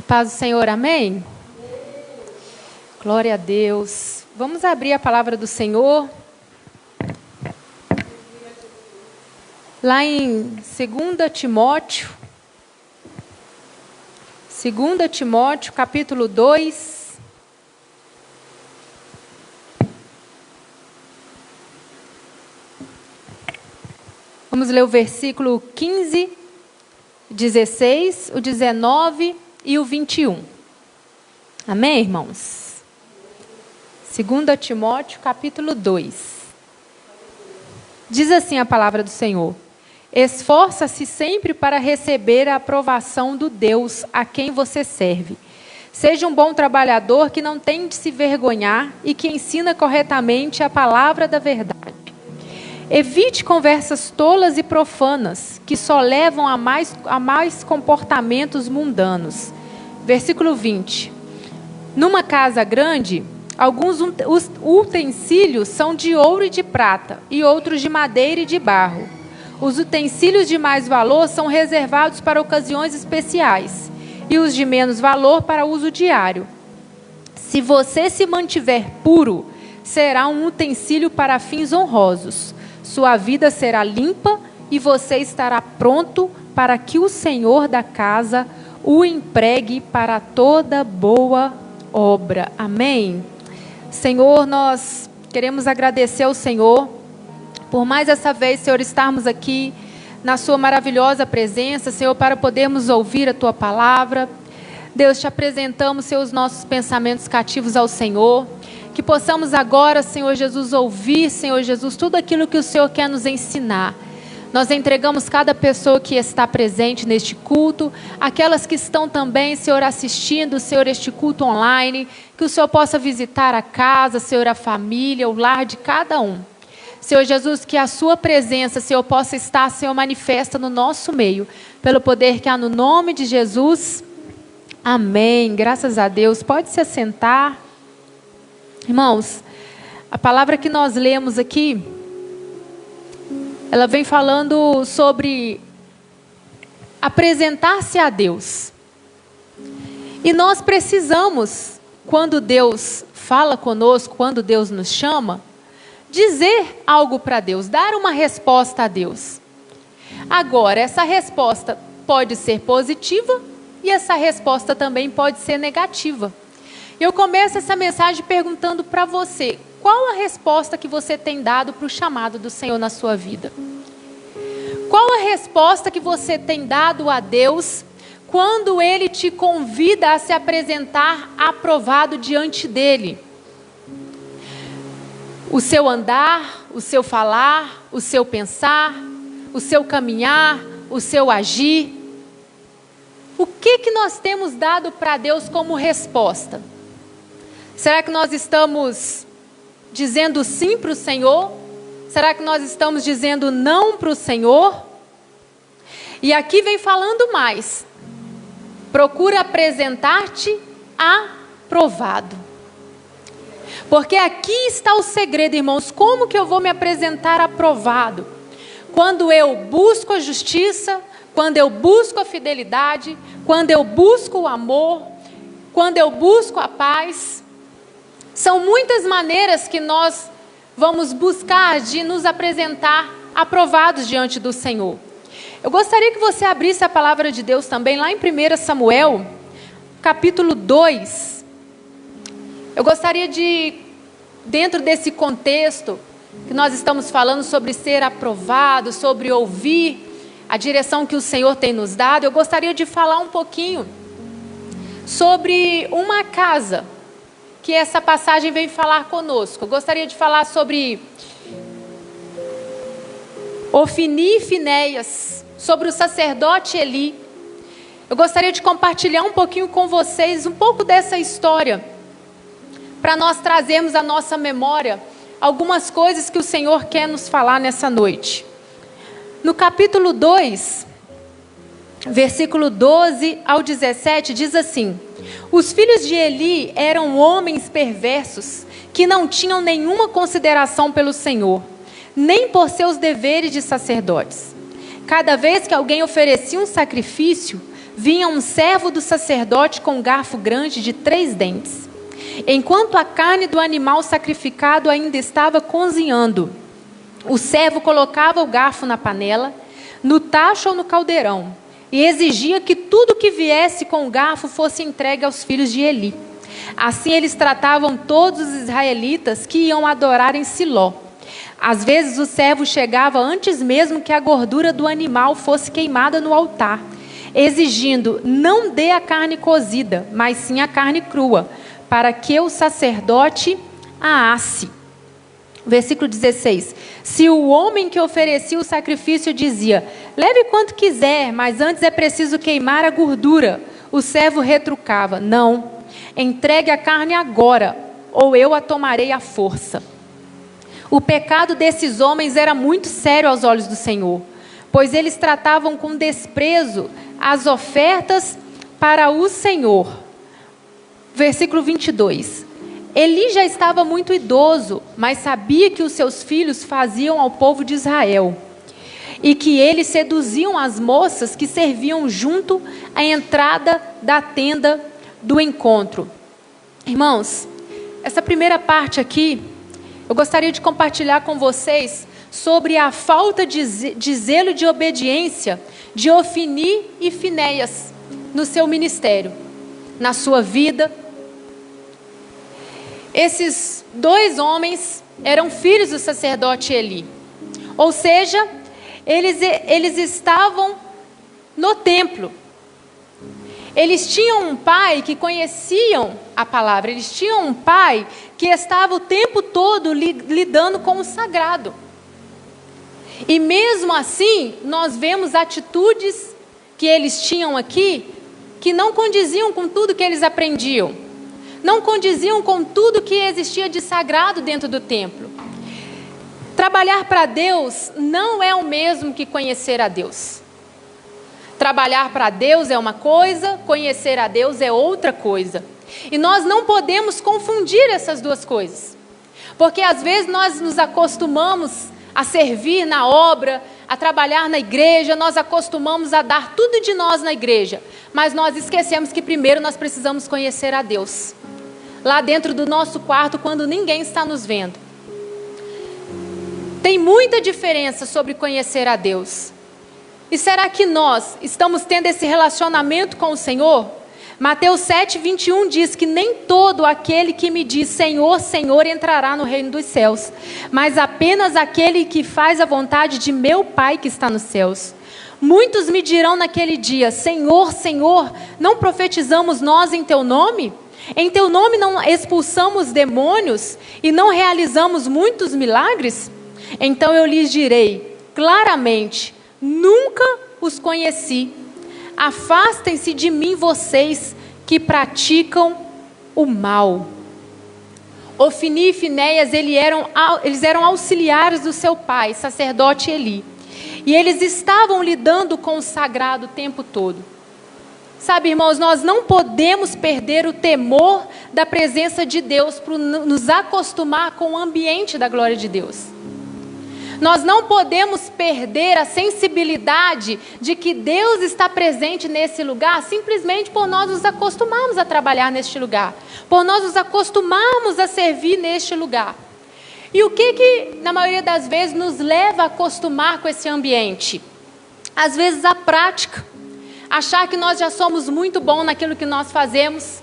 paz do Senhor, amém? Glória a Deus. Vamos abrir a palavra do Senhor. Lá em 2 Timóteo, capítulo 2. Vamos ler o versículo 15, 16, o 19 e o 21. Amém, irmãos? 2 Timóteo, capítulo 2. Diz assim a palavra do Senhor: esforça-se sempre para receber a aprovação do Deus a quem você serve. Seja um bom trabalhador que não tem de se vergonhar e que ensina corretamente a palavra da verdade. Evite conversas tolas e profanas, que só levam a mais comportamentos mundanos. Versículo 20. Numa casa grande, alguns utensílios são de ouro e de prata, e outros de madeira e de barro. Os utensílios de mais valor são reservados para ocasiões especiais, e os de menos valor para uso diário. Se você se mantiver puro, será um utensílio para fins honrosos. Sua vida será limpa e você estará pronto para que o Senhor da casa o empregue para toda boa obra. Amém? Senhor, nós queremos agradecer ao Senhor por mais essa vez, Senhor, estarmos aqui na sua maravilhosa presença, Senhor, para podermos ouvir a tua palavra. Deus, te apresentamos, Senhor, os nossos pensamentos cativos ao Senhor. Que possamos agora, Senhor Jesus, ouvir, Senhor Jesus, tudo aquilo que o Senhor quer nos ensinar. Nós entregamos cada pessoa que está presente neste culto, aquelas que estão também, Senhor, assistindo, Senhor, este culto online, que o Senhor possa visitar a casa, Senhor, a família, o lar de cada um. Senhor Jesus, que a sua presença, Senhor, possa estar, Senhor, manifesta no nosso meio, pelo poder que há no nome de Jesus. Amém. Graças a Deus. Pode se assentar. Irmãos, a palavra que nós lemos aqui, ela vem falando sobre apresentar-se a Deus. E nós precisamos, quando Deus fala conosco, quando Deus nos chama, dizer algo para Deus, dar uma resposta a Deus. Agora, essa resposta pode ser positiva e essa resposta também pode ser negativa. Eu começo essa mensagem perguntando para você: qual a resposta que você tem dado para o chamado do Senhor na sua vida? Qual a resposta que você tem dado a Deus quando Ele te convida a se apresentar aprovado diante dEle? O seu andar, o seu falar, o seu pensar, o seu caminhar, o seu agir. O que nós temos dado para Deus como resposta? Será que nós estamos dizendo sim para o Senhor? Será que nós estamos dizendo não para o Senhor? E aqui vem falando mais. Procura apresentar-te aprovado. Porque aqui está o segredo, irmãos. Como que eu vou me apresentar aprovado? Quando eu busco a justiça, quando eu busco a fidelidade, quando eu busco o amor, quando eu busco a paz. São muitas maneiras que nós vamos buscar de nos apresentar aprovados diante do Senhor. Eu gostaria que você abrisse a palavra de Deus também lá em 1 Samuel, capítulo 2. Eu gostaria de, dentro desse contexto que nós estamos falando sobre ser aprovado, sobre ouvir a direção que o Senhor tem nos dado, eu gostaria de falar um pouquinho sobre uma casa que essa passagem vem falar conosco. Eu gostaria de falar sobre Ofni e Finéias, sobre o sacerdote Eli. Eu gostaria de compartilhar um pouquinho com vocês, um pouco dessa história, para nós trazermos à nossa memória algumas coisas que o Senhor quer nos falar nessa noite. No capítulo 2, versículo 12 ao 17, diz assim: os filhos de Eli eram homens perversos, que não tinham nenhuma consideração pelo Senhor, nem por seus deveres de sacerdotes. Cada vez que alguém oferecia um sacrifício, vinha um servo do sacerdote com um garfo grande de 3 dentes. Enquanto a carne do animal sacrificado ainda estava cozinhando, o servo colocava o garfo na panela, no tacho ou no caldeirão, e exigia que tudo que viesse com o garfo fosse entregue aos filhos de Eli. Assim eles tratavam todos os israelitas que iam adorar em Siló. Às vezes o servo chegava antes mesmo que a gordura do animal fosse queimada no altar, exigindo: não dê a carne cozida, mas sim a carne crua, para que o sacerdote a asse. Versículo 16. Se o homem que oferecia o sacrifício dizia: leve quanto quiser, mas antes é preciso queimar a gordura, o servo retrucava: não, entregue a carne agora, ou eu a tomarei à força. O pecado desses homens era muito sério aos olhos do Senhor, pois eles tratavam com desprezo as ofertas para o Senhor. Versículo 22. Eli já estava muito idoso, mas sabia que os seus filhos faziam ao povo de Israel, e que eles seduziam as moças que serviam junto à entrada da tenda do encontro. Irmãos, essa primeira parte aqui, eu gostaria de compartilhar com vocês sobre a falta de zelo e de obediência de Ofni e Finéias no seu ministério, na sua vida. Esses 2 homens eram filhos do sacerdote Eli, ou seja, eles estavam no templo. Eles tinham um pai que conheciam a palavra, eles tinham um pai que estava o tempo todo lidando com o sagrado. E mesmo assim, nós vemos atitudes que eles tinham aqui que não condiziam com tudo que eles aprendiam, não condiziam com tudo que existia de sagrado dentro do templo. Trabalhar para Deus não é o mesmo que conhecer a Deus. Trabalhar para Deus é uma coisa, conhecer a Deus é outra coisa. E nós não podemos confundir essas duas coisas. Porque às vezes nós nos acostumamos a servir na obra, a trabalhar na igreja, nós acostumamos a dar tudo de nós na igreja. Mas nós esquecemos que primeiro nós precisamos conhecer a Deus. Lá dentro do nosso quarto, quando ninguém está nos vendo. Tem muita diferença sobre conhecer a Deus. E será que nós estamos tendo esse relacionamento com o Senhor? Mateus 7:21 diz que nem todo aquele que me diz Senhor, Senhor entrará no reino dos céus, mas apenas aquele que faz a vontade de meu Pai que está nos céus. Muitos me dirão naquele dia: Senhor, Senhor, não profetizamos nós em teu nome? Em teu nome não expulsamos demônios e não realizamos muitos milagres? Então eu lhes direi claramente: nunca os conheci. Afastem-se de mim vocês que praticam o mal. Ofni e Finéias, eles eram auxiliares do seu pai, sacerdote Eli. E eles estavam lidando com o sagrado o tempo todo. Sabe, irmãos, nós não podemos perder o temor da presença de Deus para nos acostumar com o ambiente da glória de Deus. Nós não podemos perder a sensibilidade de que Deus está presente nesse lugar simplesmente por nós nos acostumarmos a trabalhar neste lugar, por nós nos acostumarmos a servir neste lugar. E o que na maioria das vezes nos leva a acostumar com esse ambiente? Às vezes a prática, achar que nós já somos muito bons naquilo que nós fazemos.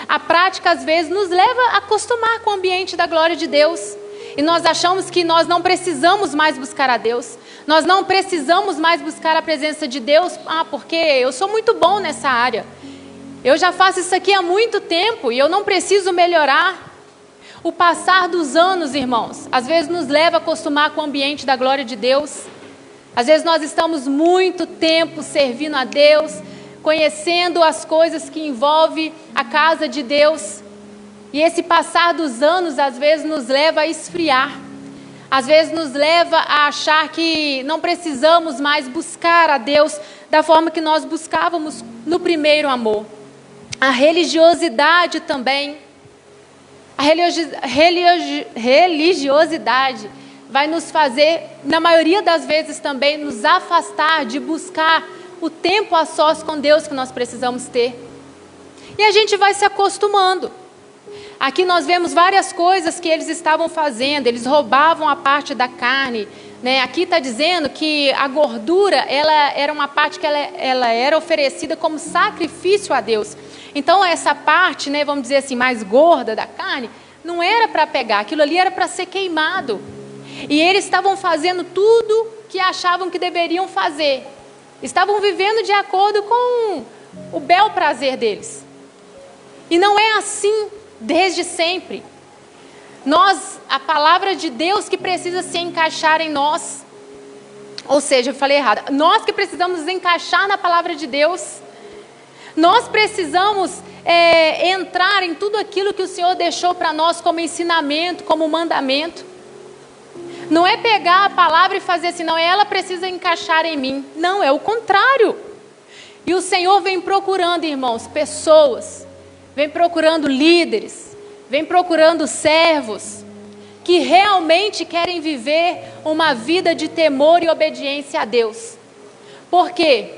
A prática às vezes nos leva a acostumar com o ambiente da glória de Deus. E nós achamos que nós não precisamos mais buscar a Deus. Nós não precisamos mais buscar a presença de Deus. Porque eu sou muito bom nessa área. Eu já faço isso aqui há muito tempo e eu não preciso melhorar. O passar dos anos, irmãos, às vezes nos leva a acostumar com o ambiente da glória de Deus. Às vezes nós estamos muito tempo servindo a Deus, conhecendo as coisas que envolvem a casa de Deus. E esse passar dos anos, às vezes, nos leva a esfriar. Às vezes, nos leva a achar que não precisamos mais buscar a Deus da forma que nós buscávamos no primeiro amor. A religiosidade também. A religiosidade vai nos fazer, na maioria das vezes também, nos afastar de buscar o tempo a sós com Deus que nós precisamos ter. E a gente vai se acostumando. Aqui nós vemos várias coisas que eles estavam fazendo. Eles roubavam a parte da carne, né? Aqui está dizendo que a gordura, ela era uma parte que ela era oferecida como sacrifício a Deus. Então essa parte, né, vamos dizer assim, mais gorda da carne, não era para pegar, aquilo ali era para ser queimado. E eles estavam fazendo tudo que achavam que deveriam fazer. Estavam vivendo de acordo com o bel prazer deles. E não é assim desde sempre. A palavra de Deus que precisa se encaixar em nós. Ou seja, eu falei errado. Nós que precisamos nos encaixar na palavra de Deus. Nós precisamos entrar em tudo aquilo que o Senhor deixou para nós como ensinamento, como mandamento. Não é pegar a palavra e fazer assim, não, ela precisa encaixar em mim. Não, é o contrário. E o Senhor vem procurando, irmãos, pessoas, vem procurando líderes, vem procurando servos, que realmente querem viver uma vida de temor e obediência a Deus. Por quê?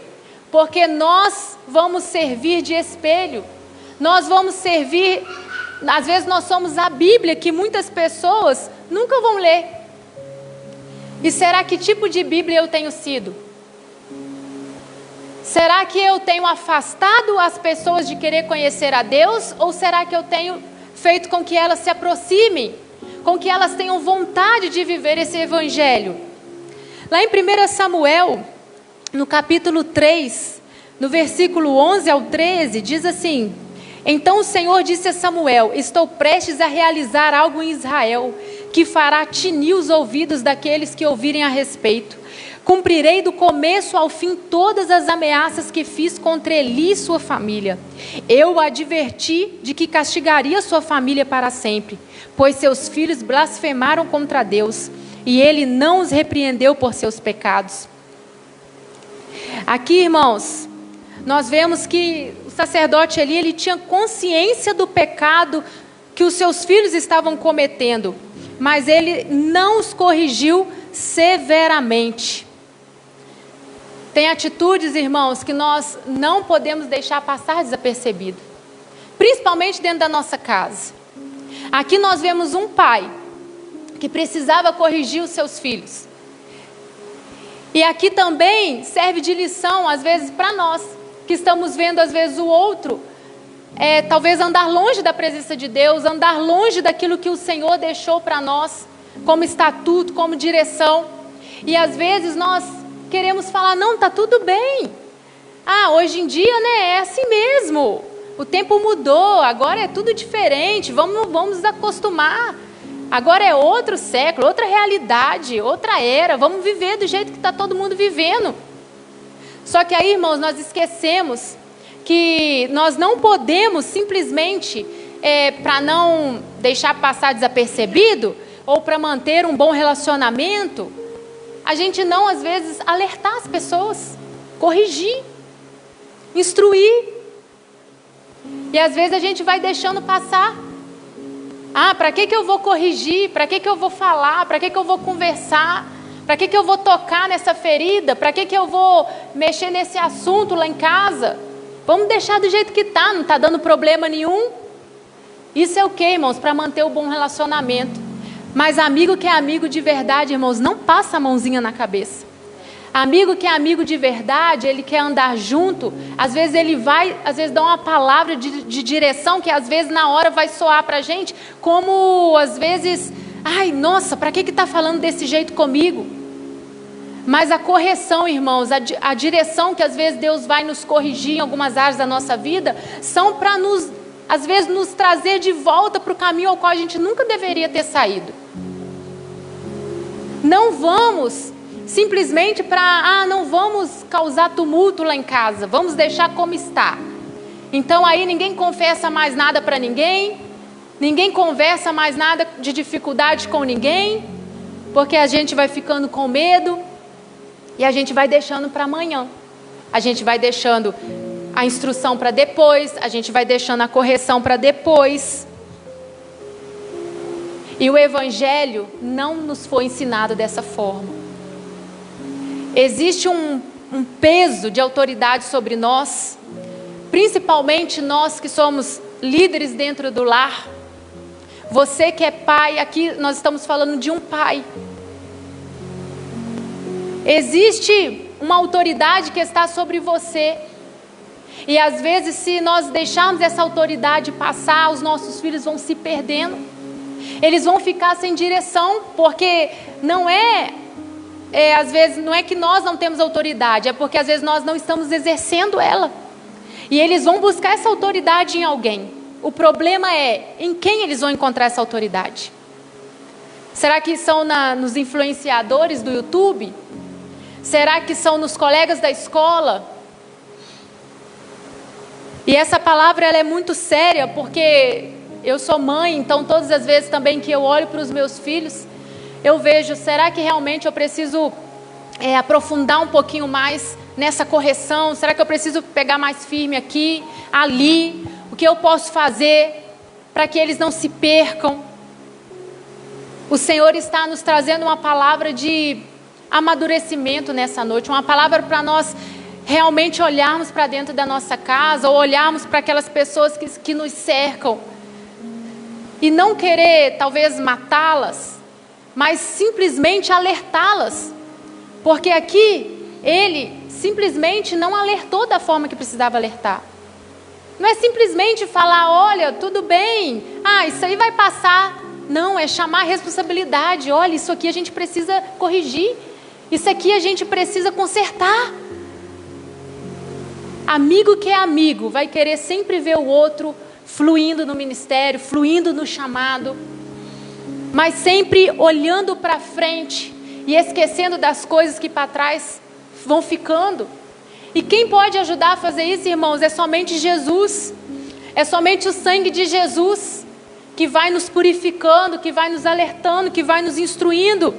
Porque nós vamos servir de espelho. Nós vamos servir, às vezes nós somos a Bíblia, que muitas pessoas nunca vão ler. E será que tipo de Bíblia eu tenho sido? Será que eu tenho afastado as pessoas de querer conhecer a Deus? Ou será que eu tenho feito com que elas se aproximem? Com que elas tenham vontade de viver esse evangelho? Lá em 1 Samuel, no capítulo 3, no versículo 11 ao 13, diz assim: Então o Senhor disse a Samuel: Estou prestes a realizar algo em Israel, que fará tinir os ouvidos daqueles que ouvirem a respeito. Cumprirei do começo ao fim todas as ameaças que fiz contra Eli e sua família. Eu o adverti de que castigaria sua família para sempre, pois seus filhos blasfemaram contra Deus, e ele não os repreendeu por seus pecados. Aqui, irmãos, nós vemos que o sacerdote Eli, ele tinha consciência do pecado que os seus filhos estavam cometendo, mas ele não os corrigiu severamente. Tem atitudes, irmãos, que nós não podemos deixar passar desapercebido, principalmente dentro da nossa casa. Aqui nós vemos um pai que precisava corrigir os seus filhos. E aqui também serve de lição, às vezes, para nós, que estamos vendo, às vezes, o outro, talvez andar longe da presença de Deus, andar longe daquilo que o Senhor deixou para nós, como estatuto, como direção. E às vezes nós queremos falar, não, está tudo bem. Hoje em dia, né, é assim mesmo. O tempo mudou, agora é tudo diferente, vamos nos acostumar. Agora é outro século, outra realidade, outra era, vamos viver do jeito que está todo mundo vivendo. Só que aí, irmãos, nós esquecemos que nós não podemos simplesmente, para não deixar passar desapercebido, ou para manter um bom relacionamento, a gente não, às vezes, alertar as pessoas, corrigir, instruir. E às vezes a gente vai deixando passar. Para que eu vou corrigir? Para que eu vou falar? Para que eu vou conversar? Para que eu vou tocar nessa ferida? Para que eu vou mexer nesse assunto lá em casa? Vamos deixar do jeito que está, não está dando problema nenhum. Isso é o quê, irmãos? Para manter o bom relacionamento. Mas amigo que é amigo de verdade, irmãos, não passa a mãozinha na cabeça. Amigo que é amigo de verdade, ele quer andar junto. Às vezes ele vai, às vezes dá uma palavra de direção que às vezes na hora vai soar para a gente como, às vezes, nossa, para que está falando desse jeito comigo? Mas a correção, irmãos, a direção que às vezes Deus vai nos corrigir em algumas áreas da nossa vida, são para às vezes nos trazer de volta para o caminho ao qual a gente nunca deveria ter saído. Não vamos simplesmente não vamos causar tumulto lá em casa, vamos deixar como está. Então aí ninguém confessa mais nada para ninguém, ninguém conversa mais nada de dificuldade com ninguém, porque a gente vai ficando com medo e a gente vai deixando para amanhã. A gente vai deixando a instrução para depois, a gente vai deixando a correção para depois. E o Evangelho não nos foi ensinado dessa forma. Existe um peso de autoridade sobre nós, principalmente nós que somos líderes dentro do lar. Você que é pai, aqui nós estamos falando de um pai. Existe uma autoridade que está sobre você. E às vezes, se nós deixarmos essa autoridade passar, os nossos filhos vão se perdendo. Eles vão ficar sem direção, porque às vezes não é que nós não temos autoridade, é porque às vezes nós não estamos exercendo ela. E eles vão buscar essa autoridade em alguém. O problema é em quem eles vão encontrar essa autoridade. Será que são nos influenciadores do YouTube? Será que são nos colegas da escola? E essa palavra ela é muito séria, porque eu sou mãe, então todas as vezes também que eu olho para os meus filhos, eu vejo, será que realmente eu preciso aprofundar um pouquinho mais nessa correção? Será que eu preciso pegar mais firme aqui, ali? O que eu posso fazer para que eles não se percam? O Senhor está nos trazendo uma palavra de amadurecimento nessa noite, uma palavra para nós realmente olharmos para dentro da nossa casa, ou olharmos para aquelas pessoas que nos cercam, e não querer talvez matá-las, mas simplesmente alertá-las, porque aqui ele simplesmente não alertou da forma que precisava alertar. Não é simplesmente falar, olha, tudo bem, isso aí vai passar. Não, é chamar a responsabilidade. Olha, isso aqui a gente precisa corrigir, isso aqui a gente precisa consertar. Amigo que é amigo vai querer sempre ver o outro fluindo no ministério, fluindo no chamado, mas sempre olhando para frente e esquecendo das coisas que para trás vão ficando. E quem pode ajudar a fazer isso, irmãos, é somente Jesus. É somente o sangue de Jesus que vai nos purificando, que vai nos alertando, que vai nos instruindo.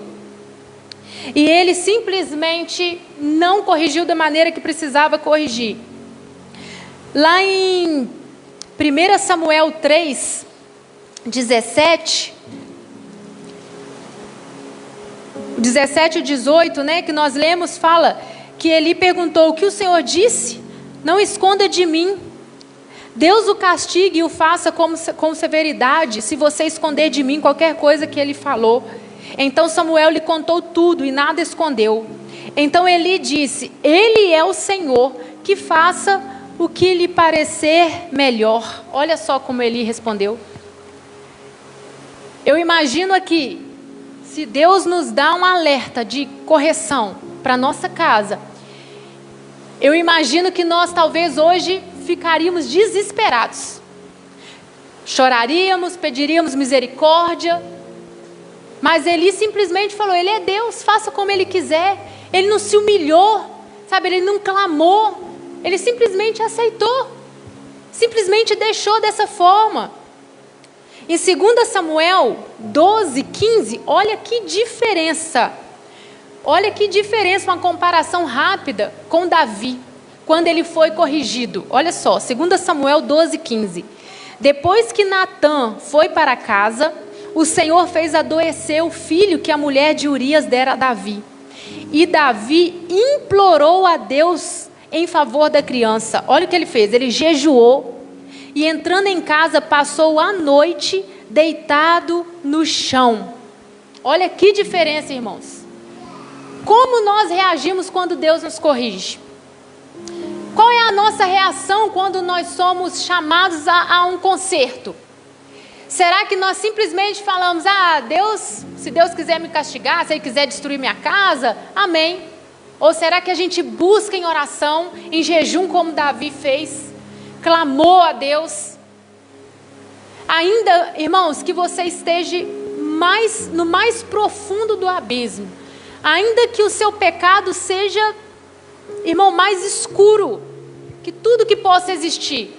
E ele simplesmente não corrigiu da maneira que precisava corrigir. Lá em 1 Samuel 3, 17 e 18, que nós lemos, fala que Eli perguntou: o que o Senhor disse? Não esconda de mim. Deus o castigue e o faça com severidade, se você esconder de mim qualquer coisa que ele falou. Então Samuel lhe contou tudo e nada escondeu. Então Eli disse: ele é o Senhor, que faça o que lhe parecer melhor. Olha só como Eli respondeu. Eu imagino aqui, se Deus nos dá um alerta de correção para nossa casa, eu imagino que nós talvez hoje ficaríamos desesperados. Choraríamos, pediríamos misericórdia. Mas Eli simplesmente falou: ele é Deus, faça como ele quiser. Ele não se humilhou, ele não clamou. Ele simplesmente aceitou, simplesmente deixou dessa forma. Em 2 Samuel 12, 15, olha que diferença. Olha que diferença, uma comparação rápida com Davi, quando ele foi corrigido. Olha só, 2 Samuel 12, 15. Depois que Natã foi para casa, o Senhor fez adoecer o filho que a mulher de Urias dera a Davi. E Davi implorou a Deus em favor da criança. Olha o que ele fez, ele jejuou e, entrando em casa, passou a noite deitado no chão. Olha que diferença, irmãos. Como nós reagimos quando Deus nos corrige? Qual é a nossa reação quando nós somos chamados a um conserto? Será que nós simplesmente falamos: Deus, se Deus quiser me castigar, se Ele quiser destruir minha casa, amém? Ou será que a gente busca em oração, em jejum, como Davi fez, clamou a Deus? Ainda, irmãos, que você esteja no mais profundo do abismo, ainda que o seu pecado seja, irmão, mais escuro que tudo que possa existir,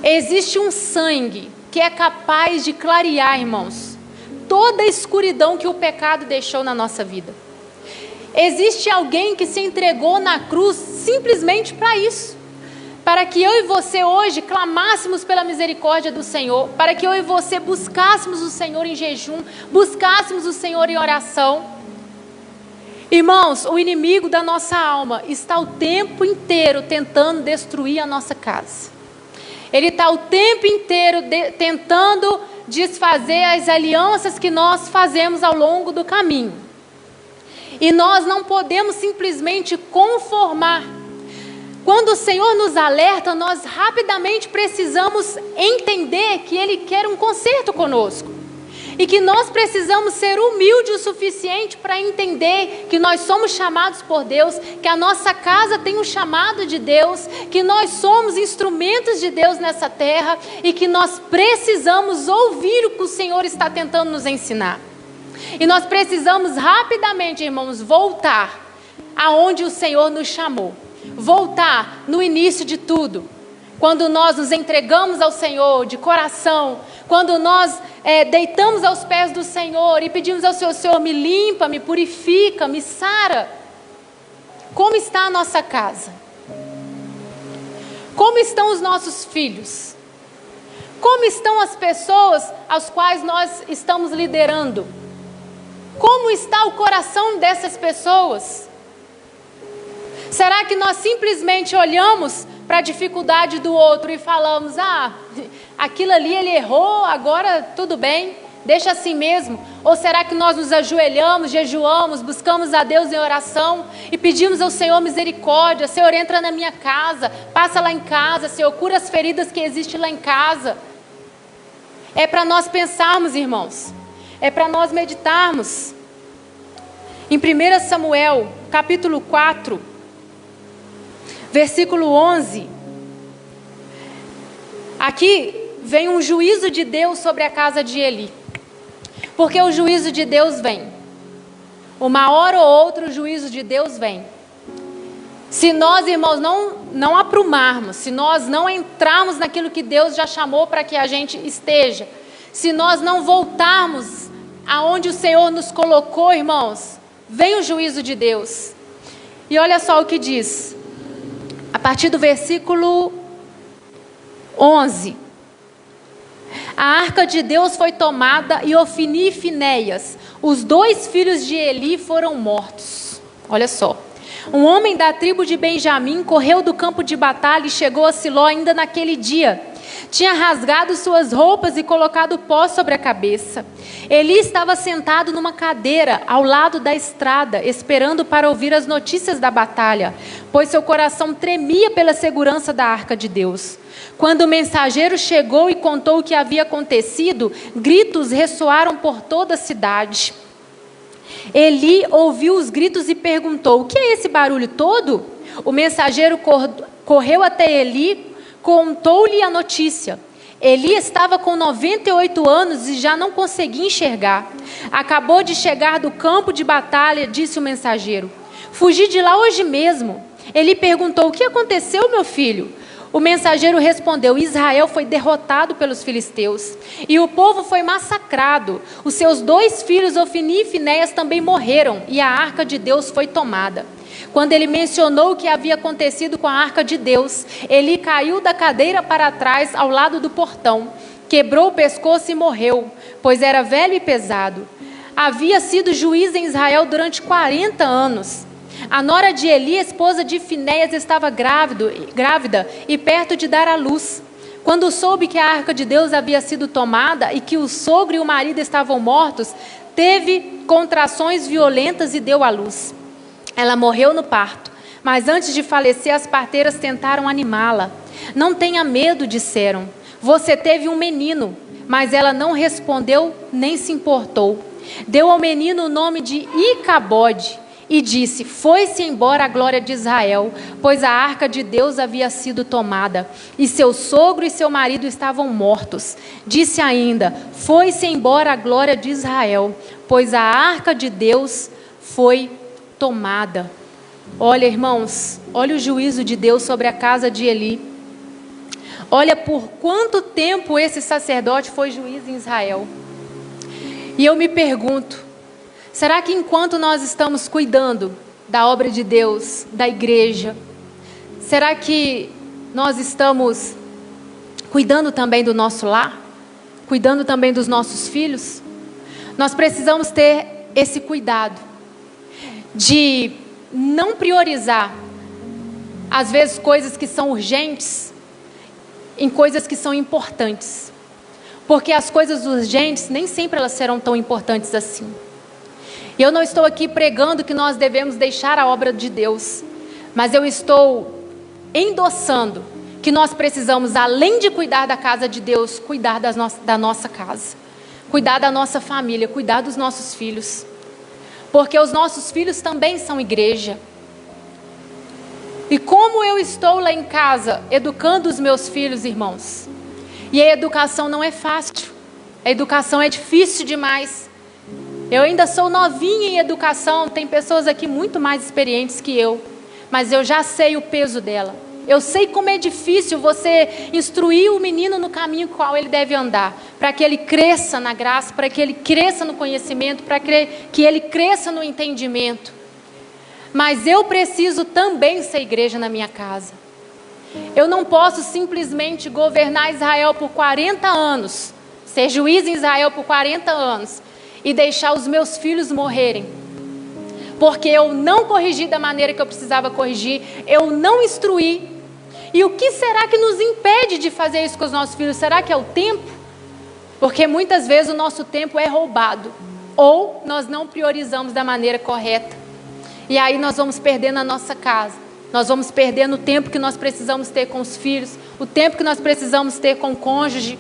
existe um sangue que é capaz de clarear, irmãos, toda a escuridão que o pecado deixou na nossa vida. Existe alguém que se entregou na cruz simplesmente para isso, para que eu e você hoje clamássemos pela misericórdia do Senhor, para que eu e você buscássemos o Senhor em jejum, buscássemos o Senhor em oração. Irmãos, o inimigo da nossa alma está o tempo inteiro tentando destruir a nossa casa. Ele está o tempo inteiro tentando desfazer as alianças que nós fazemos ao longo do caminho. E nós não podemos simplesmente conformar. Quando o Senhor nos alerta, nós rapidamente precisamos entender que Ele quer um conserto conosco. E que nós precisamos ser humildes o suficiente para entender que nós somos chamados por Deus, que a nossa casa tem um chamado de Deus, que nós somos instrumentos de Deus nessa terra e que nós precisamos ouvir o que o Senhor está tentando nos ensinar. E nós precisamos rapidamente, irmãos, voltar aonde o Senhor nos chamou. Voltar no início de tudo. Quando nós nos entregamos ao Senhor de coração, quando nós deitamos aos pés do Senhor e pedimos ao Senhor: Senhor, me limpa, me purifica, me sara. Como está a nossa casa? Como estão os nossos filhos? Como estão as pessoas às quais nós estamos liderando? Como está o coração dessas pessoas? Será que nós simplesmente olhamos para a dificuldade do outro e falamos: aquilo ali ele errou, agora tudo bem, deixa assim mesmo? Ou será que nós nos ajoelhamos, jejuamos, buscamos a Deus em oração e pedimos ao Senhor misericórdia? Senhor, entra na minha casa, passa lá em casa, Senhor, cura as feridas que existem lá em casa. É para nós pensarmos, irmãos, é para nós meditarmos. Em 1 Samuel, capítulo 4, versículo 11, aqui vem um juízo de Deus sobre a casa de Eli. Porque o juízo de Deus vem. Uma hora ou outra o juízo de Deus vem. Se nós, irmãos, não aprumarmos, se nós não entrarmos naquilo que Deus já chamou para que a gente esteja, se nós não voltarmos aonde o Senhor nos colocou, irmãos, vem o juízo de Deus. E olha só o que diz. A partir do versículo 11. A arca de Deus foi tomada e Ofni e Finéias, os 2 filhos de Eli, foram mortos. Olha só. Um homem da tribo de Benjamim correu do campo de batalha e chegou a Siló ainda naquele dia. Tinha rasgado suas roupas e colocado pó sobre a cabeça. Eli estava sentado numa cadeira ao lado da estrada, esperando para ouvir as notícias da batalha, pois seu coração tremia pela segurança da arca de Deus. Quando o mensageiro chegou e contou o que havia acontecido, gritos ressoaram por toda a cidade. Eli ouviu os gritos e perguntou: o que é esse barulho todo? O mensageiro correu até Eli, contou-lhe a notícia. Eli estava com 98 anos e já não conseguia enxergar. Acabou de chegar do campo de batalha, disse o mensageiro. Fugi de lá hoje mesmo. Eli perguntou: o que aconteceu, meu filho? O mensageiro respondeu: Israel foi derrotado pelos filisteus e o povo foi massacrado. Os seus 2 filhos, Ofni e Finéias, também morreram e a arca de Deus foi tomada. Quando ele mencionou o que havia acontecido com a arca de Deus, Eli caiu da cadeira para trás ao lado do portão, quebrou o pescoço e morreu, pois era velho e pesado. Havia sido juiz em Israel durante 40 anos. A nora de Eli, esposa de Finéias, estava grávida e perto de dar à luz. Quando soube que a arca de Deus havia sido tomada e que o sogro e o marido estavam mortos, teve contrações violentas e deu à luz. Ela morreu no parto, mas antes de falecer, as parteiras tentaram animá-la. Não tenha medo, disseram. Você teve um menino, mas ela não respondeu nem se importou. Deu ao menino o nome de Icabode e disse: foi-se embora a glória de Israel, pois a arca de Deus havia sido tomada, e seu sogro e seu marido estavam mortos. Disse ainda: foi-se embora a glória de Israel, pois a arca de Deus foi tomada. Olha, irmãos, olha o juízo de Deus sobre a casa de Eli. Olha por quanto tempo esse sacerdote foi juiz em Israel. E eu me pergunto, será que enquanto nós estamos cuidando da obra de Deus, da igreja, será que nós estamos cuidando também do nosso lar? Cuidando também dos nossos filhos? Nós precisamos ter esse cuidado de não priorizar, às vezes, coisas que são urgentes em coisas que são importantes. Porque as coisas urgentes, nem sempre elas serão tão importantes assim. E eu não estou aqui pregando que nós devemos deixar a obra de Deus, mas eu estou endossando que nós precisamos, além de cuidar da casa de Deus, cuidar da nossa casa, cuidar da nossa família, cuidar dos nossos filhos. Porque os nossos filhos também são igreja. E como eu estou lá em casa, educando os meus filhos, irmãos, e a educação não é fácil, a educação é difícil demais. Eu ainda sou novinha em educação, tem pessoas aqui muito mais experientes que eu, mas eu já sei o peso dela. Eu sei como é difícil você instruir o menino no caminho qual ele deve andar, para que ele cresça na graça, para que ele cresça no conhecimento, para que ele cresça no entendimento. Mas eu preciso também ser igreja na minha casa. Eu não posso simplesmente governar Israel por 40 anos, ser juiz em Israel por 40 anos, e deixar os meus filhos morrerem, porque eu não corrigi da maneira que eu precisava corrigir, eu não instruí. E o que será que nos impede de fazer isso com os nossos filhos? Será que é o tempo? Porque muitas vezes o nosso tempo é roubado, ou nós não priorizamos da maneira correta. E aí nós vamos perdendo a nossa casa, nós vamos perdendo o tempo que nós precisamos ter com os filhos, o tempo que nós precisamos ter com o cônjuge,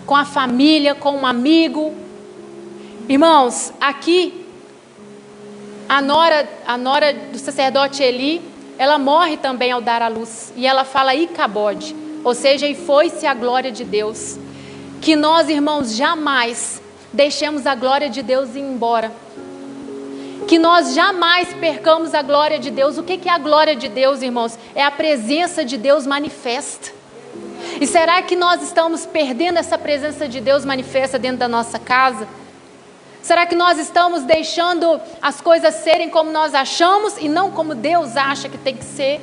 com a família, com um amigo. Irmãos, aqui, a nora do sacerdote Eli, ela morre também ao dar à luz. E ela fala Icabode, ou seja, e foi-se a glória de Deus. Que nós, irmãos, jamais deixemos a glória de Deus ir embora. Que nós jamais percamos a glória de Deus. O que é a glória de Deus, irmãos? É a presença de Deus manifesta. E será que nós estamos perdendo essa presença de Deus manifesta dentro da nossa casa? Será que nós estamos deixando as coisas serem como nós achamos e não como Deus acha que tem que ser?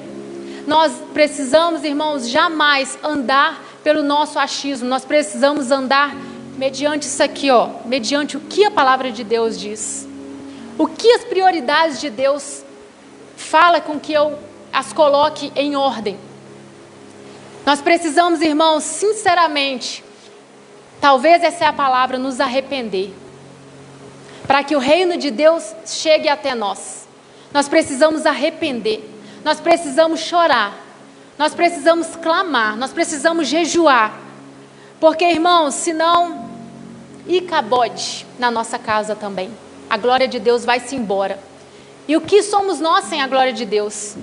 Nós precisamos, irmãos, jamais andar pelo nosso achismo. Nós precisamos andar mediante isso aqui, mediante o que a palavra de Deus diz. O que as prioridades de Deus fala com que eu as coloque em ordem. Nós precisamos, irmãos, sinceramente, talvez essa é a palavra, nos arrepender. Para que o reino de Deus chegue até nós. Nós precisamos arrepender. Nós precisamos chorar. Nós precisamos clamar. Nós precisamos jejuar. Porque, irmãos, senão, Icabode na nossa casa também. A glória de Deus vai-se embora. E o que somos nós sem a glória de Deus?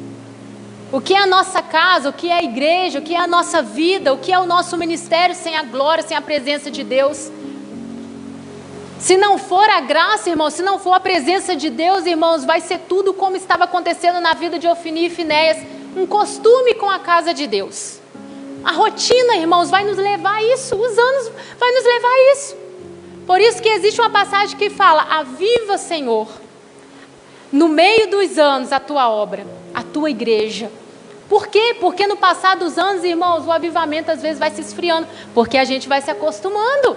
O que é a nossa casa? O que é a igreja? O que é a nossa vida? O que é o nosso ministério sem a glória, sem a presença de Deus? Se não for a graça, irmãos, se não for a presença de Deus, irmãos, vai ser tudo como estava acontecendo na vida de Ofni e Finéias, um costume com a casa de Deus. A rotina, irmãos, vai nos levar a isso, os anos vai nos levar a isso. Por isso que existe uma passagem que fala, aviva, Senhor, no meio dos anos a tua obra, a tua igreja. Por quê? Porque no passar dos anos, irmãos, o avivamento às vezes vai se esfriando, porque a gente vai se acostumando.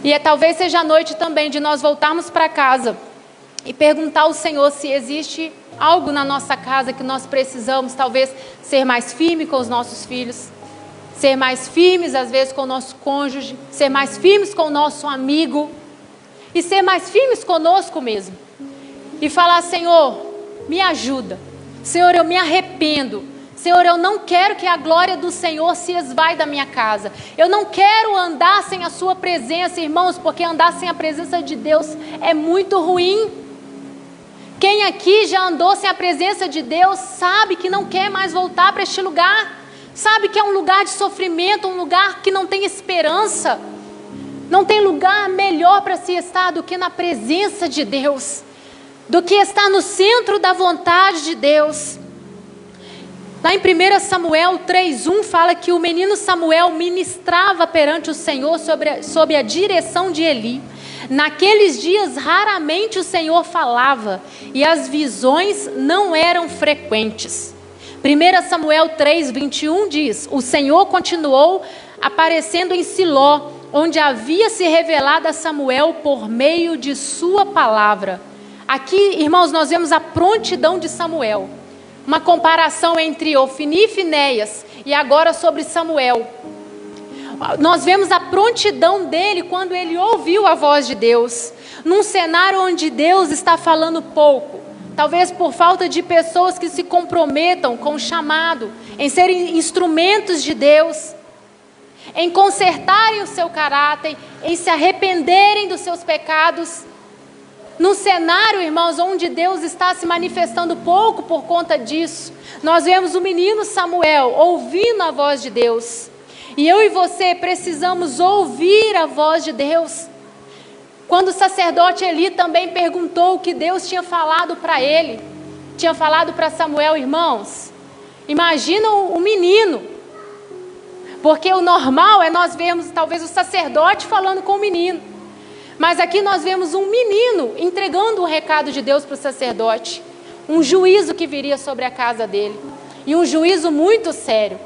E talvez seja a noite também de nós voltarmos para casa e perguntar ao Senhor se existe algo na nossa casa que nós precisamos, talvez, ser mais firme com os nossos filhos, ser mais firmes, às vezes, com o nosso cônjuge, ser mais firmes com o nosso amigo e ser mais firmes conosco mesmo. E falar, Senhor, me ajuda. Senhor, eu me arrependo. Senhor, eu não quero que a glória do Senhor se esvai da minha casa. Eu não quero andar sem a sua presença, irmãos, porque andar sem a presença de Deus é muito ruim. Quem aqui já andou sem a presença de Deus sabe que não quer mais voltar para este lugar. Sabe que é um lugar de sofrimento, um lugar que não tem esperança. Não tem lugar melhor para se estar do que na presença de Deus, do que estar no centro da vontade de Deus. Lá em 1 Samuel 3:1 fala que o menino Samuel ministrava perante o Senhor sob a direção de Eli. Naqueles dias raramente o Senhor falava e as visões não eram frequentes. 1 Samuel 3:21 diz, o Senhor continuou aparecendo em Siló, onde havia se revelado a Samuel por meio de sua palavra. Aqui, irmãos, nós vemos a prontidão de Samuel. Uma comparação entre Ofni e Finéias e agora sobre Samuel. Nós vemos a prontidão dele quando ele ouviu a voz de Deus. Num cenário onde Deus está falando pouco. Talvez por falta de pessoas que se comprometam com o chamado, em serem instrumentos de Deus, em consertarem o seu caráter, em se arrependerem dos seus pecados. Num cenário, irmãos, onde Deus está se manifestando pouco por conta disso, nós vemos o menino Samuel ouvindo a voz de Deus. E eu e você precisamos ouvir a voz de Deus. Quando o sacerdote Eli também perguntou o que Deus tinha falado para ele, tinha falado para Samuel, irmãos, imagina o menino, porque o normal é nós vermos talvez o sacerdote falando com o menino, mas aqui nós vemos um menino entregando o recado de Deus para o sacerdote, um juízo que viria sobre a casa dele, e um juízo muito sério.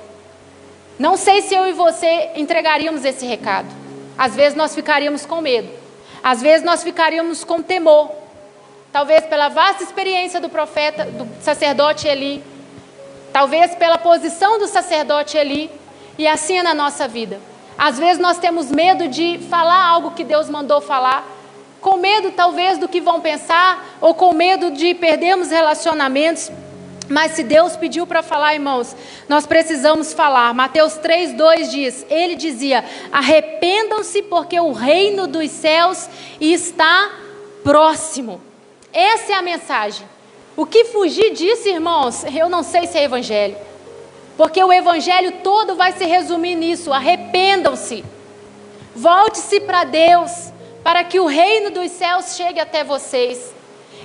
Não sei se eu e você entregaríamos esse recado. Às vezes nós ficaríamos com medo, às vezes nós ficaríamos com temor, talvez pela vasta experiência do profeta, do sacerdote Eli, talvez pela posição do sacerdote Eli, e assim é na nossa vida. Às vezes nós temos medo de falar algo que Deus mandou falar, com medo talvez do que vão pensar, ou com medo de perdermos relacionamentos. Mas se Deus pediu para falar, irmãos, nós precisamos falar. Mateus 3:2 diz, ele dizia, arrependam-se porque o reino dos céus está próximo. Essa é a mensagem. O que fugir disso, irmãos, eu não sei se é evangelho. Porque o evangelho todo vai se resumir nisso, arrependam-se. Volte-se para Deus, para que o reino dos céus chegue até vocês.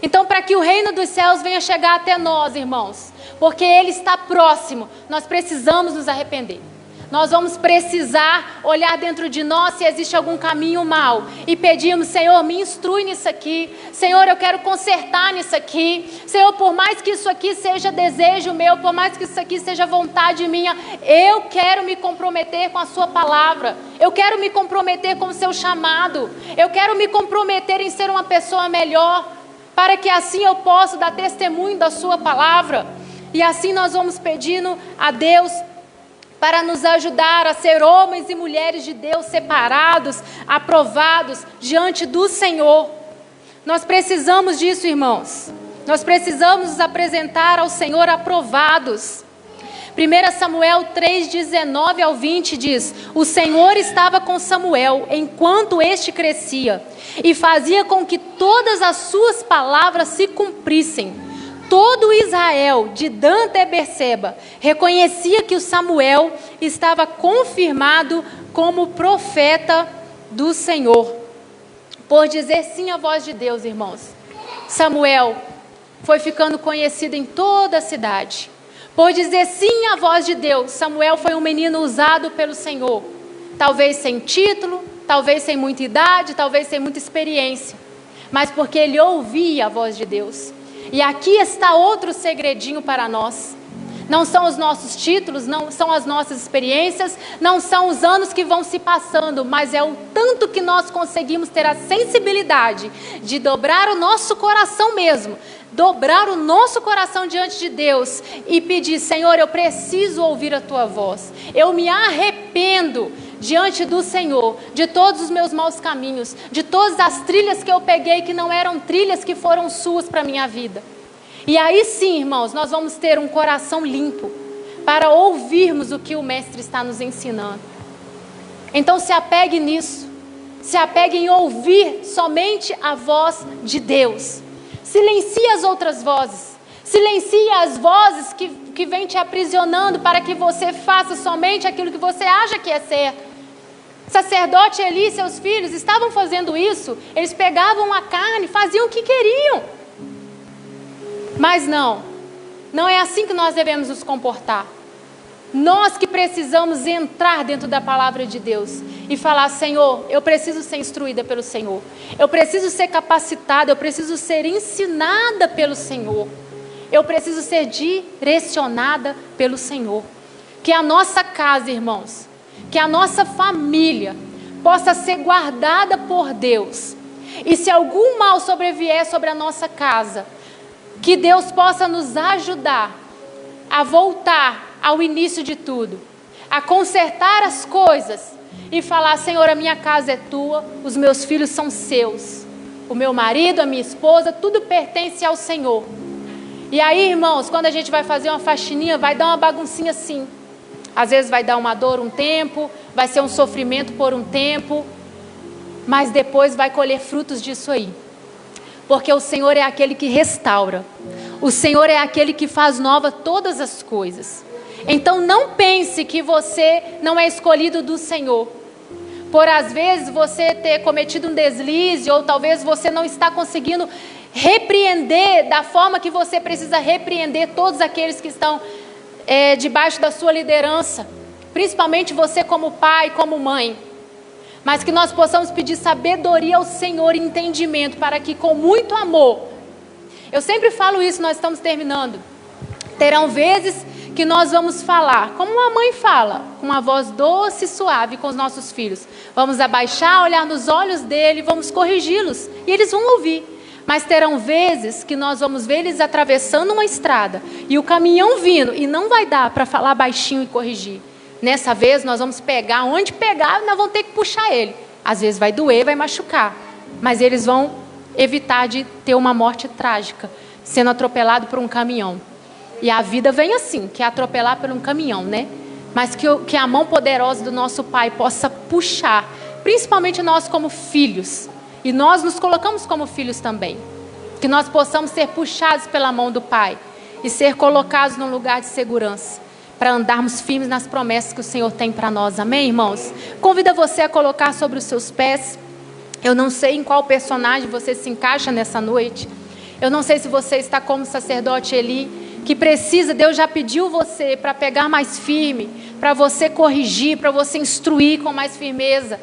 Então, para que o reino dos céus venha chegar até nós, irmãos, porque ele está próximo, nós precisamos nos arrepender. Nós vamos precisar olhar dentro de nós se existe algum caminho mau e pedirmos, Senhor, me instrui nisso aqui. Senhor, eu quero consertar nisso aqui. Senhor, por mais que isso aqui seja desejo meu, por mais que isso aqui seja vontade minha, eu quero me comprometer com a sua palavra. Eu quero me comprometer com o seu chamado. Eu quero me comprometer em ser uma pessoa melhor, para que assim eu possa dar testemunho da sua palavra. E assim nós vamos pedindo a Deus para nos ajudar a ser homens e mulheres de Deus separados, aprovados diante do Senhor. Nós precisamos disso, irmãos. Nós precisamos nos apresentar ao Senhor aprovados. 1 Samuel 3:19 ao 20 diz, o Senhor estava com Samuel enquanto este crescia e fazia com que todas as suas palavras se cumprissem. Todo Israel, de Dan até Berseba, reconhecia que o Samuel estava confirmado como profeta do Senhor. Por dizer sim à voz de Deus, irmãos, Samuel foi ficando conhecido em toda a cidade. Por dizer sim à voz de Deus, Samuel foi um menino usado pelo Senhor. Talvez sem título, talvez sem muita idade, talvez sem muita experiência. Mas porque ele ouvia a voz de Deus. E aqui está outro segredinho para nós. Não são os nossos títulos, não são as nossas experiências, não são os anos que vão se passando, mas é o tanto que nós conseguimos ter a sensibilidade de dobrar o nosso coração mesmo, dobrar o nosso coração diante de Deus e pedir, Senhor, eu preciso ouvir a tua voz. Eu me arrependo diante do Senhor de todos os meus maus caminhos, de todas as trilhas que eu peguei que não eram trilhas que foram suas para a minha vida. E aí sim, irmãos, nós vamos ter um coração limpo para ouvirmos o que o Mestre está nos ensinando. Então se apegue nisso, se apegue em ouvir somente a voz de Deus. Silencie as outras vozes, silencie as vozes que vêm te aprisionando para que você faça somente aquilo que você acha que é certo. Sacerdote Eli e seus filhos estavam fazendo isso, eles pegavam a carne, faziam o que queriam. Mas não é assim que nós devemos nos comportar. Nós que precisamos entrar dentro da palavra de Deus e falar, Senhor, eu preciso ser instruída pelo Senhor. Eu preciso ser capacitada, eu preciso ser ensinada pelo Senhor. Eu preciso ser direcionada pelo Senhor. Que a nossa casa, irmãos, que a nossa família possa ser guardada por Deus. E se algum mal sobrevier sobre a nossa casa, que Deus possa nos ajudar a voltar ao início de tudo, a consertar as coisas e falar: Senhor, a minha casa é tua, os meus filhos são seus, o meu marido, a minha esposa, tudo pertence ao Senhor. E aí, irmãos, quando a gente vai fazer uma faxininha, vai dar uma baguncinha assim. Às vezes vai dar uma dor um tempo, vai ser um sofrimento por um tempo, mas depois vai colher frutos disso aí. Porque o Senhor é aquele que restaura. O Senhor é aquele que faz nova todas as coisas. Então não pense que você não é escolhido do Senhor. Por às vezes você ter cometido um deslize, ou talvez você não está conseguindo repreender da forma que você precisa repreender todos aqueles que estão debaixo da sua liderança. Principalmente você como pai, como mãe. Mas que nós possamos pedir sabedoria ao Senhor e entendimento, para que com muito amor, eu sempre falo isso, nós estamos terminando, terão vezes que nós vamos falar, como uma mãe fala, com uma voz doce e suave com os nossos filhos. Vamos abaixar, olhar nos olhos dele, vamos corrigi-los, e eles vão ouvir. Mas terão vezes que nós vamos ver eles atravessando uma estrada, e o caminhão vindo, e não vai dar para falar baixinho e corrigir. Nessa vez nós vamos pegar, onde pegar, nós vamos ter que puxar ele. Às vezes vai doer, vai machucar, mas eles vão evitar de ter uma morte trágica, sendo atropelado por um caminhão. E a vida vem assim, que é atropelar por um caminhão, né? Mas que a mão poderosa do nosso Pai possa puxar, principalmente nós como filhos, e nós nos colocamos como filhos também, que nós possamos ser puxados pela mão do Pai, e ser colocados num lugar de segurança, para andarmos firmes nas promessas que o Senhor tem para nós, amém, irmãos? Convido você a colocar sobre os seus pés. Eu não sei em qual personagem você se encaixa nessa noite. Eu não sei se você está como o sacerdote Eli, que precisa, Deus já pediu você para pegar mais firme, para você corrigir, para você instruir com mais firmeza.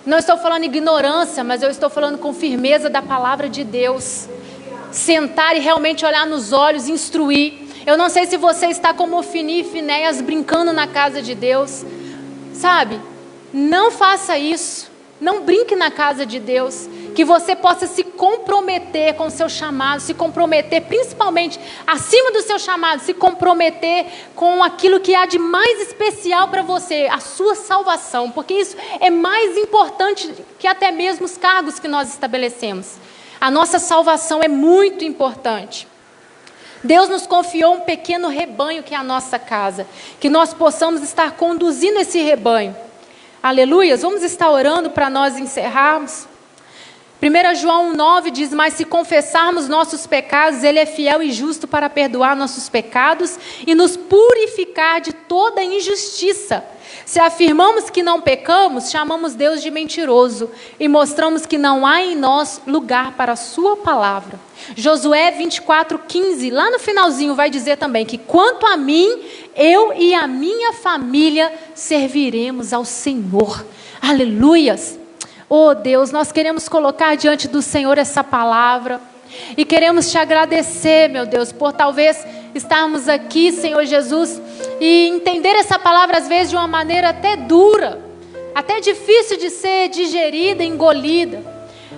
Não estou falando ignorância, mas eu estou falando com firmeza da palavra de Deus. Sentar e realmente olhar nos olhos, instruir. Eu não sei se você está como Ofni e Finéias brincando na casa de Deus. Sabe, não faça isso. Não brinque na casa de Deus. Que você possa se comprometer com o seu chamado, se comprometer principalmente acima do seu chamado, se comprometer com aquilo que há de mais especial para você, a sua salvação, porque isso é mais importante que até mesmo os cargos que nós estabelecemos. A nossa salvação é muito importante. Deus nos confiou um pequeno rebanho que é a nossa casa, que nós possamos estar conduzindo esse rebanho. Aleluias, vamos estar orando para nós encerrarmos. 1 João 1,9 diz: mas se confessarmos nossos pecados, Ele é fiel e justo para perdoar nossos pecados e nos purificar de toda injustiça. Se afirmamos que não pecamos, chamamos Deus de mentiroso e mostramos que não há em nós lugar para a sua palavra. Josué 24:15, lá no finalzinho vai dizer também que quanto a mim, eu e a minha família serviremos ao Senhor. Aleluias! Oh Deus, nós queremos colocar diante do Senhor essa palavra e queremos te agradecer, meu Deus, por talvez estarmos aqui, Senhor Jesus, e entender essa palavra às vezes de uma maneira até dura, até difícil de ser digerida, engolida.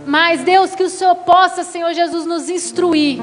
Mas Deus, que o Senhor possa, Senhor Jesus, nos instruir,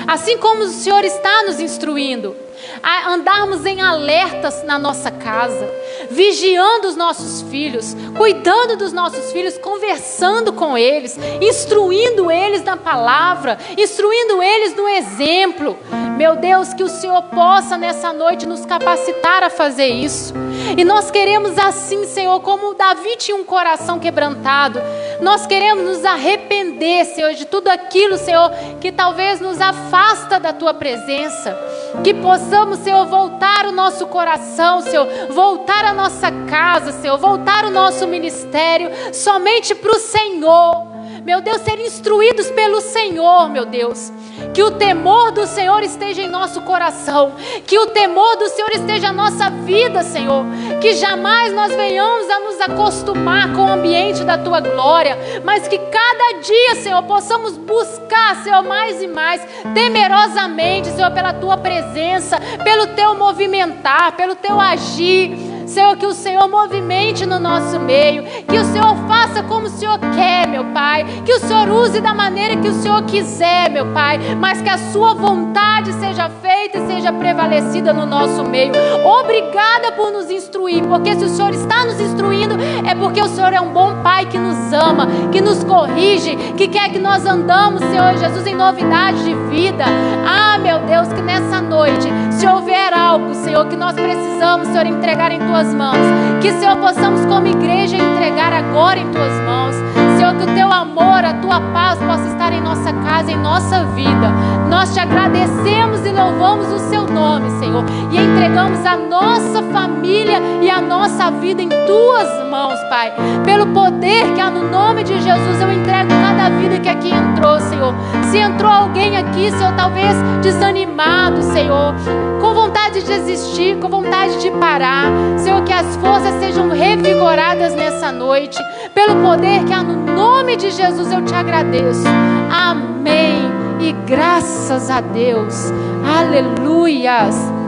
assim como o Senhor está nos instruindo, a andarmos em alertas na nossa casa, vigiando os nossos filhos, cuidando dos nossos filhos, conversando com eles, instruindo eles na palavra, instruindo eles no exemplo. Meu Deus, que o Senhor possa nessa noite nos capacitar a fazer isso. E nós queremos assim, Senhor, como Davi tinha um coração quebrantado, nós queremos nos arrepender, Senhor, de tudo aquilo, Senhor, que talvez nos afasta da Tua presença. Que possamos, Senhor, voltar o nosso coração, Senhor, voltar a nossa casa, Senhor, voltar o nosso ministério somente para o Senhor. Meu Deus, ser instruídos pelo Senhor, meu Deus. Que o temor do Senhor esteja em nosso coração. Que o temor do Senhor esteja na nossa vida, Senhor. Que jamais nós venhamos a nos acostumar com o ambiente da Tua glória. Mas que cada dia, Senhor, possamos buscar, Senhor, mais e mais, temerosamente, Senhor, pela Tua presença, pelo Teu movimentar, pelo Teu agir. Senhor, que o Senhor movimente no nosso meio, que o Senhor faça como o Senhor quer, meu Pai, que o Senhor use da maneira que o Senhor quiser, meu Pai, mas que a sua vontade seja feita e seja prevalecida no nosso meio. Obrigada por nos instruir, porque se o Senhor está nos instruindo, é porque o Senhor é um bom Pai que nos ama, que nos corrige, que quer que nós andamos, Senhor Jesus, em novidade de vida. Ah, meu Deus, que nessa noite, se houver algo, Senhor, que nós precisamos, Senhor, entregar em Tuas mãos, que, Senhor, possamos como igreja entregar agora em Tuas mãos. Senhor, que o Teu amor, a Tua paz possa estar em nossa casa, em nossa vida. Nós Te agradecemos e louvamos o Seu nome, Senhor, e entregamos a nossa família e a nossa vida em Tuas mãos, Pai. Pelo poder que há no nome de Jesus, eu entrego cada vida que aqui entrou, Senhor. Se entrou alguém aqui, Senhor, talvez desanimado, Senhor, com vontade de desistir, com vontade de parar, Senhor, que as forças sejam revigoradas nessa noite. Pelo poder que há no nome de Jesus, eu Te agradeço. Amém. E graças a Deus. Aleluias.